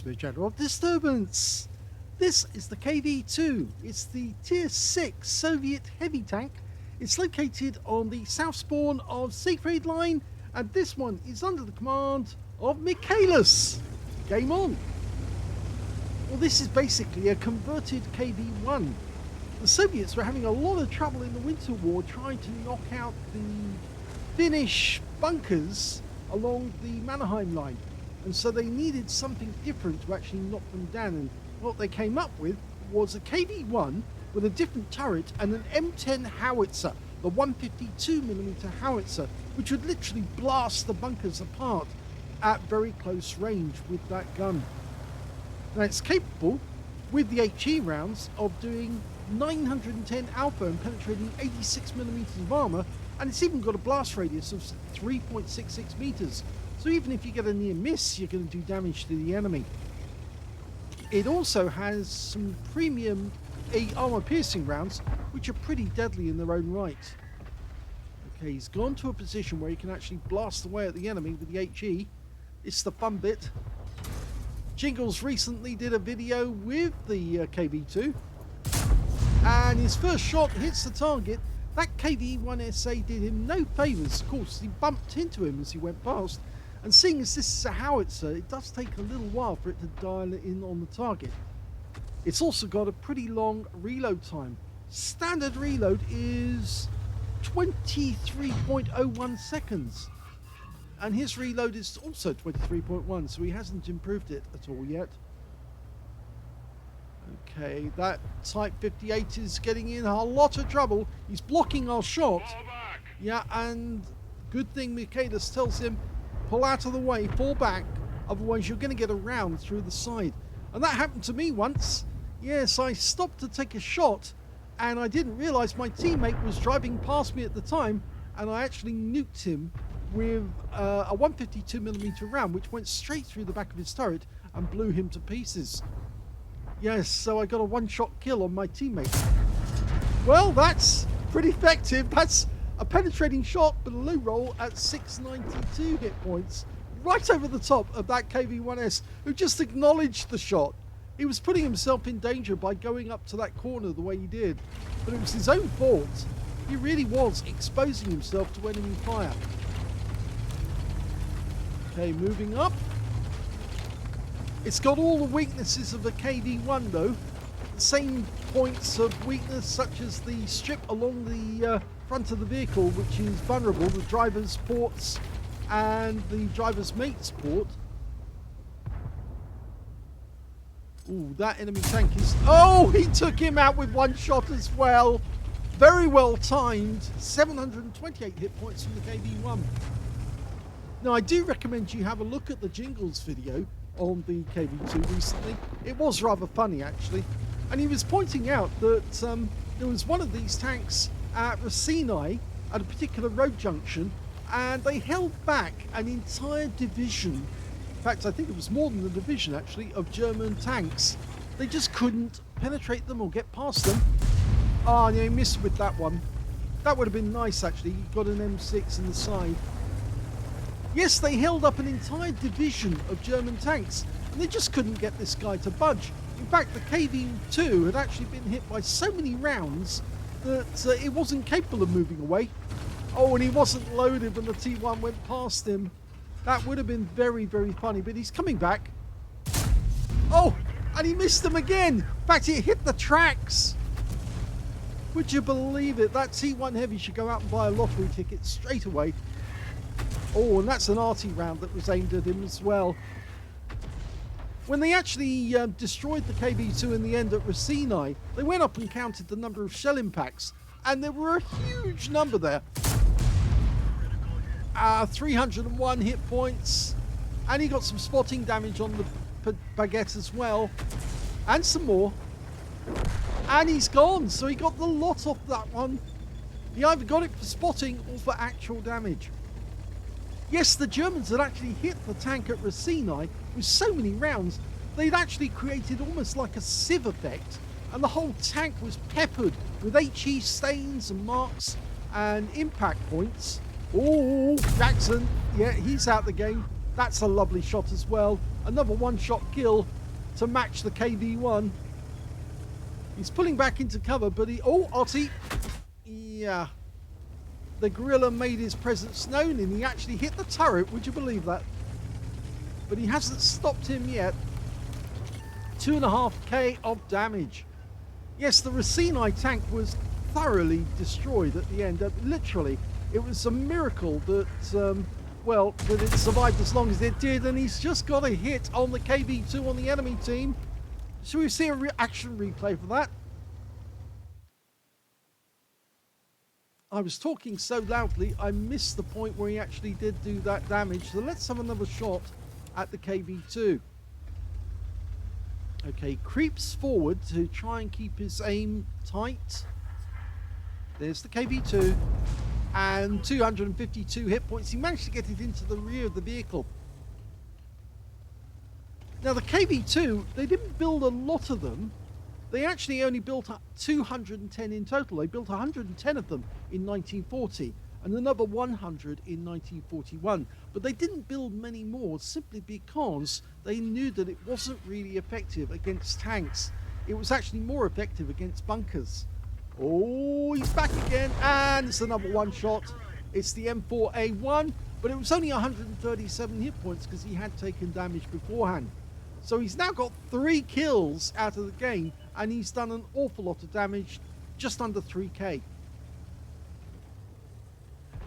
A general disturbance. This is the KV-2. It's the Tier 6 Soviet heavy tank. It's located on the south spawn of Siegfried Line, and this one is under the command of Michalus. Game on. Well, this is basically a converted KV-1. The Soviets were having a lot of trouble in the Winter War trying to knock out the Finnish bunkers along the Mannerheim line. And so they needed something different to actually knock them down. And what they came up with was a KV-1 with a different turret and an M10 howitzer, the 152mm howitzer, which would literally blast the bunkers apart at very close range with that gun. Now it's capable, with the HE rounds, of doing 910 alpha and penetrating 86mm of armour, and it's even got a blast radius of 3.66 meters. So even if you get a near miss, you're going to do damage to the enemy. It also has some premium armor piercing rounds, which are pretty deadly in their own right. Okay, he's gone to a position where he can actually blast away at the enemy with the HE. It's the fun bit. Jingles recently did a video with the KV-2, and his first shot hits the target. That KV-1SA did him no favours. Of course, he bumped into him as he went past. And seeing as this is a howitzer, it does take a little while for it to dial in on the target. It's also got a pretty long reload time. Standard reload is 23.01 seconds. And his reload is also 23.1, so he hasn't improved it at all yet. Okay, that Type 58 is getting in a lot of trouble. He's blocking our shot. Yeah, and good thing Michalus tells him, pull out of the way, fall back, otherwise you're going to get a round through the side. And that happened to me once. Yes, I stopped to take a shot, and I didn't realise my teammate was driving past me at the time, and I actually nuked him with a 152mm round, which went straight through the back of his turret and blew him to pieces. Yes, so I got a one-shot kill on my teammate. Well, that's pretty effective. That's a penetrating shot, but a low roll at 692 hit points, right over the top of that KV-1S, who just acknowledged the shot. He was putting himself in danger by going up to that corner the way he did, but it was his own fault. He really was exposing himself to enemy fire. Okay, moving up. It's got all the weaknesses of a KV-1 though. The same points of weakness such as the strip along the front of the vehicle, which is vulnerable, the driver's ports and the driver's mate's port. Ooh, that enemy tank is... Oh, he took him out with one shot as well. Very well timed. 728 hit points from the KV-1. Now, I do recommend you have a look at the Jingles video on the KV-2 recently. It was rather funny, actually. And he was pointing out that there was one of these tanks at Racini at a particular road junction, and they held back an entire division. In fact, I think it was more than a division, actually, of German tanks. They just couldn't penetrate them or get past them. Ah, yeah, he missed with that one. That would have been nice, actually. He got an M6 in the side. Yes, they held up an entire division of German tanks, and they just couldn't get this guy to budge. In fact, the KV-2 had actually been hit by so many rounds that it wasn't capable of moving away. Oh, and he wasn't loaded when the T1 went past him. That would have been very, very funny, but he's coming back. Oh, and he missed them again. In fact, it hit the tracks. Would you believe it? That T1 Heavy should go out and buy a lottery ticket straight away. Oh, and that's an Arty round that was aimed at him as well. When they actually destroyed the KV-2 in the end at Racini, they went up and counted the number of shell impacts, and there were a huge number there. 301 hit points, and he got some spotting damage on the baguette as well, and some more. And he's gone, so he got the lot off that one. He either got it for spotting or for actual damage. Yes, the Germans had actually hit the tank at Racini with so many rounds, they'd actually created almost like a sieve effect, and the whole tank was peppered with HE stains and marks and impact points. Oh, Jackson, yeah, he's out the game. That's a lovely shot as well. Another one-shot kill to match the KV-1. He's pulling back into cover, but he... Oh, Arty! Yeah. The gorilla made his presence known, and he actually hit the turret. Would you believe that? But he hasn't stopped him yet. 2.5k of damage. Yes, the Racine tank was thoroughly destroyed at the end. Literally, it was a miracle that, well, that it survived as long as it did, and he's just got a hit on the KV-2 on the enemy team. Shall we see a action replay for that? I was talking so loudly, I missed the point where he actually did do that damage. So let's have another shot at the KV-2. Okay, creeps forward to try and keep his aim tight. There's the KV-2. And 252 hit points. He managed to get it into the rear of the vehicle. Now the KV-2, they didn't build a lot of them. They actually only built 210 in total. They built 110 of them in 1940 and another 100 in 1941. But they didn't build many more simply because they knew that it wasn't really effective against tanks. It was actually more effective against bunkers. Oh, he's back again, and it's another one shot. It's the M4A1, but it was only 137 hit points because he had taken damage beforehand. So he's now got 3 kills out of the game, and he's done an awful lot of damage, just under 3k.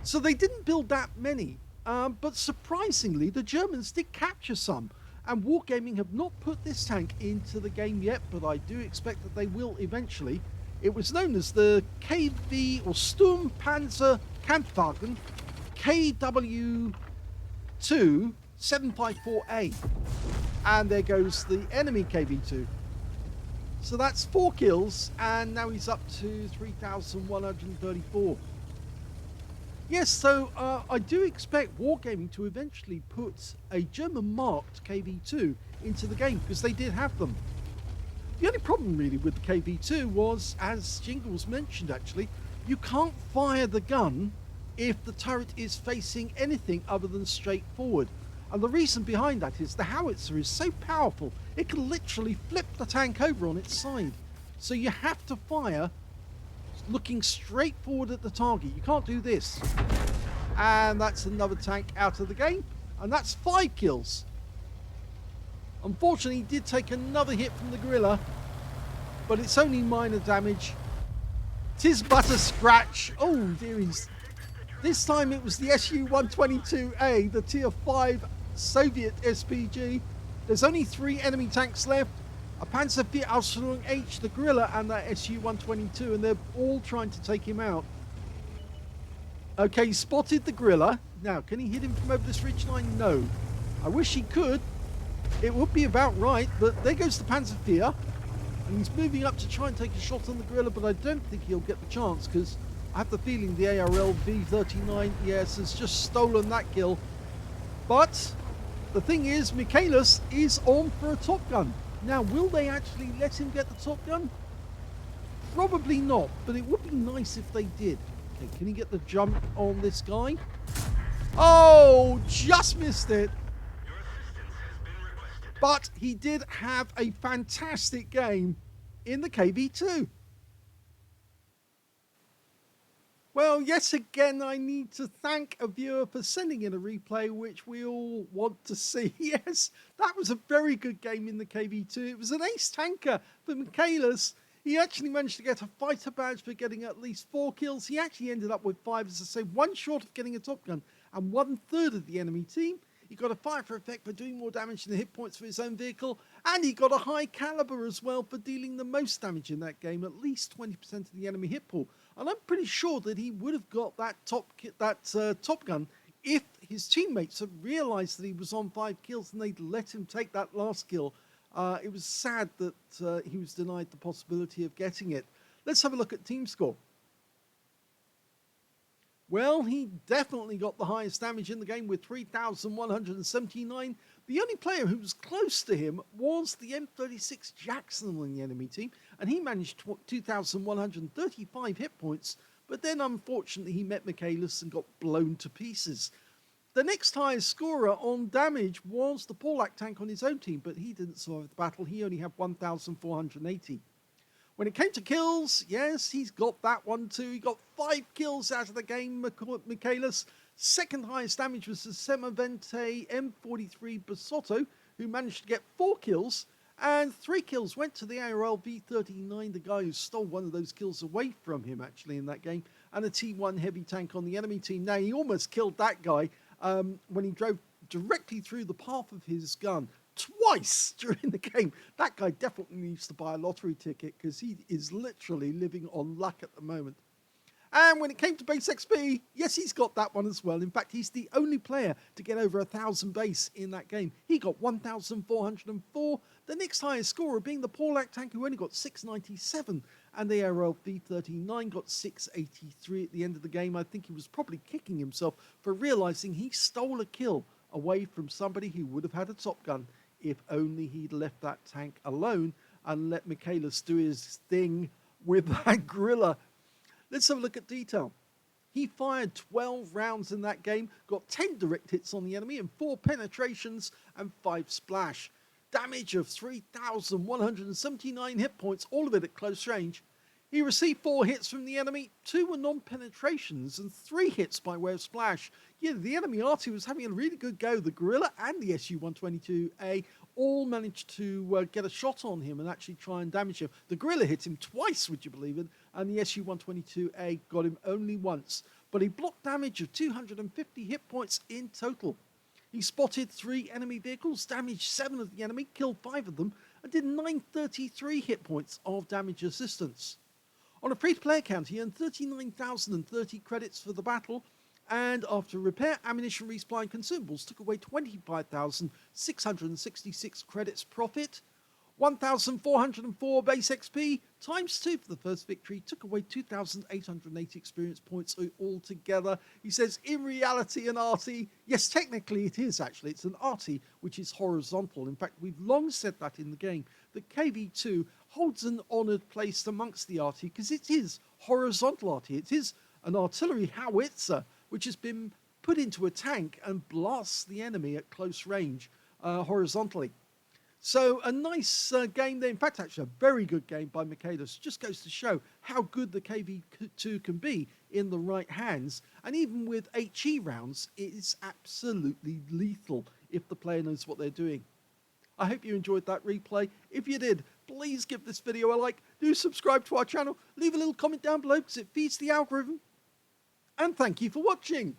So they didn't build that many, but surprisingly, the Germans did capture some, and Wargaming have not put this tank into the game yet, but I do expect that they will eventually. It was known as the KV or Sturmpanzer Kampfwagen KW-2 754A. And there goes the enemy KV-2. So that's 4 kills, and now he's up to 3,134. Yes, so I do expect Wargaming to eventually put a German-marked KV-2 into the game, because they did have them. The only problem really with the KV-2 was, as Jingles mentioned actually, you can't fire the gun if the turret is facing anything other than straight forward. And the reason behind that is the howitzer is so powerful, it can literally flip the tank over on its side. So you have to fire looking straight forward at the target. You can't do this. And that's another tank out of the game. And that's 5 kills. Unfortunately, he did take another hit from the gorilla, but it's only minor damage. 'Tis but a scratch. Oh, dearies. This time it was the Su-122A, the Tier 5 Soviet SPG. There's only 3 enemy tanks left. A Panzer IV Ausführung H, the gorilla, and that Su-122, and they're all trying to take him out. Okay, he spotted the gorilla. Now, can he hit him from over this ridgeline? No. I wish he could. It would be about right, but there goes the Panzer IV, and he's moving up to try and take a shot on the gorilla, but I don't think he'll get the chance, because I have the feeling the ARL V39 ES has just stolen that kill. But the thing is, Michalus is on for a Top Gun. Now, will they actually let him get the Top Gun? Probably not, but it would be nice if they did. Okay, can he get the jump on this guy? Oh, just missed it. But he did have a fantastic game in the KV-2. Well, yet again, I need to thank a viewer for sending in a replay, which we all want to see. Yes, that was a very good game in the KV-2. It was an ace tanker for Michalus. He actually managed to get a fighter badge for getting at least 4 kills. He actually ended up with 5, as I say, 1 short of getting a Top Gun and 1/3 of the enemy team. He got a fire for effect for doing more damage than the hit points for his own vehicle, and he got a high caliber as well for dealing the most damage in that game, at least 20% of the enemy hit pool. And I'm pretty sure that he would have got that Top Gun if his teammates had realised that he was on 5 kills and they'd let him take that last kill. It was sad that he was denied the possibility of getting it. Let's have a look at team score. Well, he definitely got the highest damage in the game with 3,179. The only player who was close to him was the M36 Jackson on the enemy team, and he managed 2,135 hit points, but then unfortunately he met Michalus and got blown to pieces. The next highest scorer on damage was the Porlak tank on his own team, but he didn't survive the battle. He only had 1,480. When it came to kills, yes, he's got that one too. He got 5 kills out of the game, Michalus. Second highest damage was the Semavente M43 Basotto, who managed to get 4 kills, and 3 kills went to the ARL V39, the guy who stole one of those kills away from him, actually, in that game, and a T1 heavy tank on the enemy team. Now, he almost killed that guy when he drove directly through the path of his gun twice during the game. That guy definitely needs to buy a lottery ticket because he is literally living on luck at the moment. And when it came to base XP, yes, he's got that one as well. In fact, he's the only player to get over 1,000 base in that game. He got 1,404. The next highest scorer being the Porlak tank, who only got 697. And the ARL V39 got 683 at the end of the game. I think he was probably kicking himself for realizing he stole a kill away from somebody who would have had a top gun if only he'd left that tank alone and let Michalus do his thing with that gorilla. Let's have a look at detail. He fired 12 rounds in that game, got 10 direct hits on the enemy and 4 penetrations and 5 splash. Damage of 3,179 hit points, all of it at close range. He received 4 hits from the enemy, 2 were non-penetrations and 3 hits by way of splash. Yeah, the enemy Arty was having a really good go. The gorilla and the Su-122A all managed to get a shot on him and actually try and damage him. The gorilla hit him twice, would you believe it? And the Su-122A got him only once. But he blocked damage of 250 hit points in total. He spotted 3 enemy vehicles, damaged 7 of the enemy, killed 5 of them, and did 933 hit points of damage assistance. On a free-to-play account, he earned 39,030 credits for the battle, and after repair, ammunition, resupply, and consumables, took away 25,666 credits profit. 1,404 base XP times 2 for the first victory, took away 2,880 experience points altogether. He says, in reality, an Arty, yes, technically it is actually, it's an Arty which is horizontal. In fact, we've long said that in the game. The KV-2 holds an honoured place amongst the Arty because it is horizontal Arty. It is an artillery howitzer which has been put into a tank and blasts the enemy at close range horizontally. So a nice game there. In fact, actually a very good game by Michalus. Just goes to show how good the KV-2 can be in the right hands. And even with HE rounds, it is absolutely lethal if the player knows what they're doing. I hope you enjoyed that replay. If you did, please give this video a like. Do subscribe to our channel. Leave a little comment down below because it feeds the algorithm. And thank you for watching.